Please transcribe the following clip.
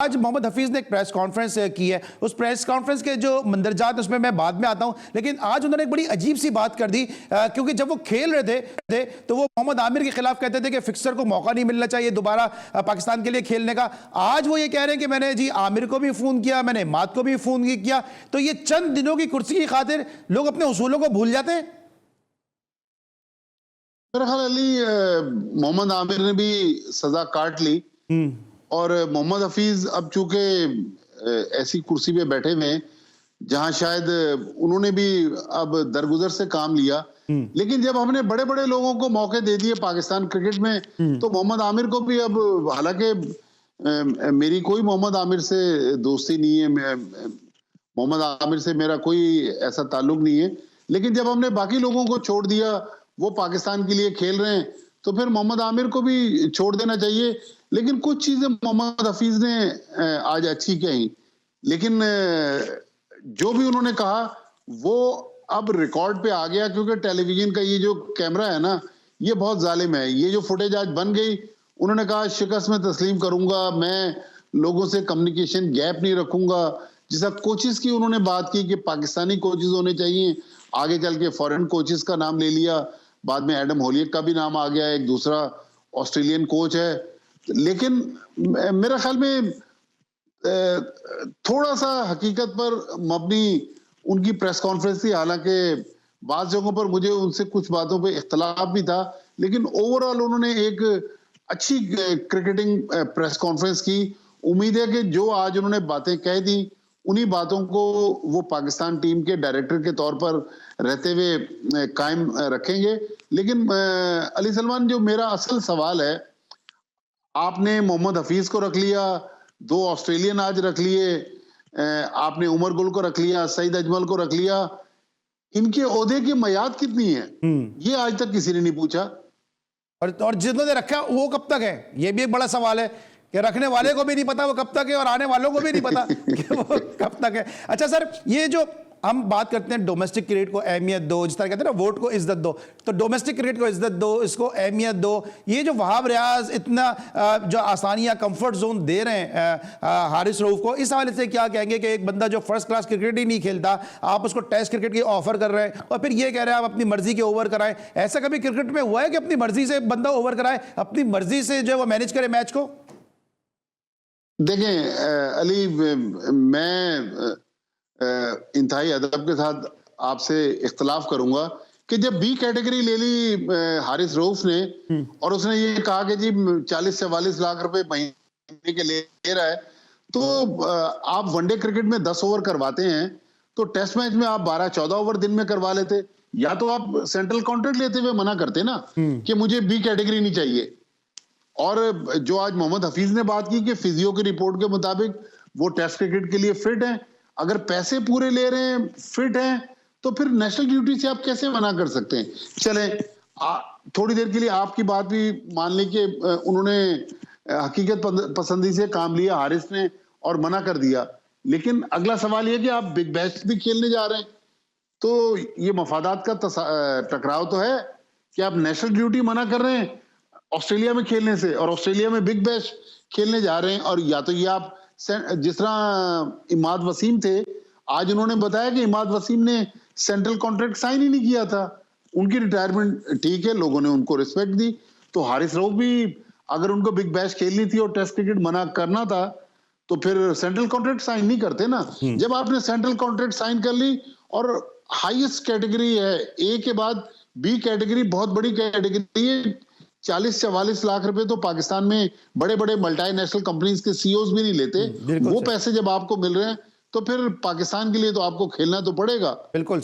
आज मोहम्मद हफीज ने एक प्रेस कॉन्फ्रेंस की है। उस प्रेस कॉन्फ्रेंस के जो मंदरजात उसमें मैं बाद में आता हूं, लेकिन आज उन्होंने एक बड़ी अजीब सी बात कर दी, क्योंकि जब वो खेल रहे थे तो वो मोहम्मद आमिर के खिलाफ कहते थे कि फिक्सर को मौका नहीं मिलना चाहिए दोबारा पाकिस्तान के लिए खेलने का। आज वो ये कह रहे हैं कि मैंने जी आमिर को भी फोन किया, मैंने इमाद को भी फोन किया। तो ये चंद दिनों की कुर्सी की खातिर लोग अपने उसूलों को भूल जाते हैं। मेरा ख्याल अली मोहम्मद आमिर ने भी सजा काट ली और मोहम्मद हफीज अब चूंकि ऐसी कुर्सी पे बैठे हुए हैं जहां शायद उन्होंने भी अब दरगुजर से काम लिया, लेकिन जब हमने बड़े बड़े लोगों को मौके दे दिए पाकिस्तान क्रिकेट में तो मोहम्मद आमिर को भी अब, हालांकि मेरी कोई मोहम्मद आमिर से दोस्ती नहीं है, मोहम्मद आमिर से मेरा कोई ऐसा ताल्लुक नहीं है, लेकिन जब हमने बाकी लोगों को छोड़ दिया, वो पाकिस्तान के लिए खेल रहे हैं, तो फिर मोहम्मद आमिर को भी छोड़ देना चाहिए। लेकिन कुछ चीजें मोहम्मद हफीज ने आज अच्छी कही, लेकिन जो भी उन्होंने कहा वो अब रिकॉर्ड पे आ गया, क्योंकि टेलीविजन का ये जो कैमरा है ना, ये बहुत जालिम है। ये जो फुटेज आज बन गई, उन्होंने कहा शिकस्त में तस्लीम करूंगा, मैं लोगों से कम्युनिकेशन गैप नहीं रखूंगा। जैसा कोचिज की उन्होंने बात की कि पाकिस्तानी कोचिज होने चाहिए, आगे चल के फॉरेन कोचिज का नाम ले लिया, बाद में एडम होलियक का भी नाम आ गया, एक दूसरा ऑस्ट्रेलियन कोच है। लेकिन मेरा ख्याल में थोड़ा सा हकीकत पर मबनी उनकी प्रेस कॉन्फ्रेंस थी, हालांकि बात जगहों पर मुझे उनसे कुछ बातों पे इख्तलाफ भी था, लेकिन ओवरऑल उन्होंने एक अच्छी क्रिकेटिंग प्रेस कॉन्फ्रेंस की। उम्मीद है कि जो आज उन्होंने बातें कह दी, उन्हीं बातों को वो पाकिस्तान टीम के डायरेक्टर के तौर पर रहते हुए कायम रखेंगे। लेकिन अली सलमान, जो मेरा असल सवाल है, आपने मोहम्मद हफीज को रख लिया, दो ऑस्ट्रेलियन आज रख लिए, आपने उमर गुल को रख लिया, सईद अजमल को रख लिया, इनके ओहदे की मयाद कितनी है ये आज तक किसी ने नहीं पूछा। और जिन्होंने रखा वो कब तक है, ये भी एक बड़ा सवाल है कि रखने वाले को भी नहीं पता वो कब तक है और आने वालों को भी नहीं पता कि वो कब तक है। अच्छा सर, ये जो हम बात करते हैं डोमेस्टिक क्रिकेट को अहमियत दो, जिस तरह कहते हैं ना वोट को इज्जत दो, तो डोमेस्टिक क्रिकेट को इज्जत दो, इसको अहमियत दो। ये जो वहाब रियाज इतना जो आसानियां कंफर्ट जोन दे रहे हैं हारिस रऊफ को, इस हवाले से क्या कहेंगे कि एक बंदा जो फर्स्ट क्लास क्रिकेट ही नहीं खेलता, आप उसको टेस्ट क्रिकेट की ऑफर कर रहे हैं और फिर ये कह रहे हैं आप अपनी मर्जी के ओवर कराएं। ऐसा कभी क्रिकेट में हुआ है कि अपनी मर्जी से बंदा ओवर कराए, अपनी मर्जी से जो है वो मैनेज करे मैच को? देखें अली, मैं इंतहाई अदब के साथ आपसे इख्तलाफ करूंगा कि जब बी कैटेगरी ले ली हारिस रऊफ ने और उसने ये कहा कि जी 40-44 लाख रुपए महीने के ले रहा है, तो आप वनडे क्रिकेट में 10 ओवर करवाते हैं तो टेस्ट मैच में आप 12-14 ओवर दिन में करवा लेते, या तो आप सेंट्रल कॉन्ट्रैक्ट लेते हुए मना करते ना कि मुझे बी कैटेगरी नहीं चाहिए। और जो आज मोहम्मद हफीज ने बात की कि फिजियो की रिपोर्ट के मुताबिक वो टेस्ट क्रिकेट के लिए फिट हैं, अगर पैसे पूरे ले रहे हैं, फिट हैं, तो फिर नेशनल ड्यूटी से आप कैसे मना कर सकते हैं? चले थोड़ी देर के लिए आपकी बात भी मान ली कि उन्होंने हकीकत पसंदी से काम लिया हारिस ने और मना कर दिया, लेकिन अगला सवाल यह कि आप बिग बैश भी खेलने जा रहे हैं, तो ये मफादात का टकराव तो है कि आप नेशनल ड्यूटी मना कर रहे हैं ऑस्ट्रेलिया में खेलने से और ऑस्ट्रेलिया में बिग बैश खेलने जा रहे हैं। और या तो ये आप, जिस तरह इमाद वसीम थे, आज उन्होंने बताया कि इमाद वसीम ने सेंट्रल कॉन्ट्रैक्ट साइन ही नहीं किया था, उनकी रिटायरमेंट ठीक है, लोगों ने उनको रिस्पेक्ट दी। तो हारिस रऊफ भी अगर उनको बिग बैश खेलनी थी और टेस्ट क्रिकेट मना करना था तो फिर सेंट्रल कॉन्ट्रैक्ट साइन नहीं करते ना। जब आपने सेंट्रल कॉन्ट्रैक्ट साइन कर ली और हाईएस्ट कैटेगरी है, ए के बाद बी कैटेगरी बहुत बड़ी कैटेगरी है, 40-44 लाख रुपए तो पाकिस्तान में बड़े बड़े मल्टीनेशनल कंपनीज के सीईओज भी नहीं लेते। वो पैसे जब आपको मिल रहे हैं तो फिर पाकिस्तान के लिए तो आपको खेलना तो पड़ेगा। बिल्कुल।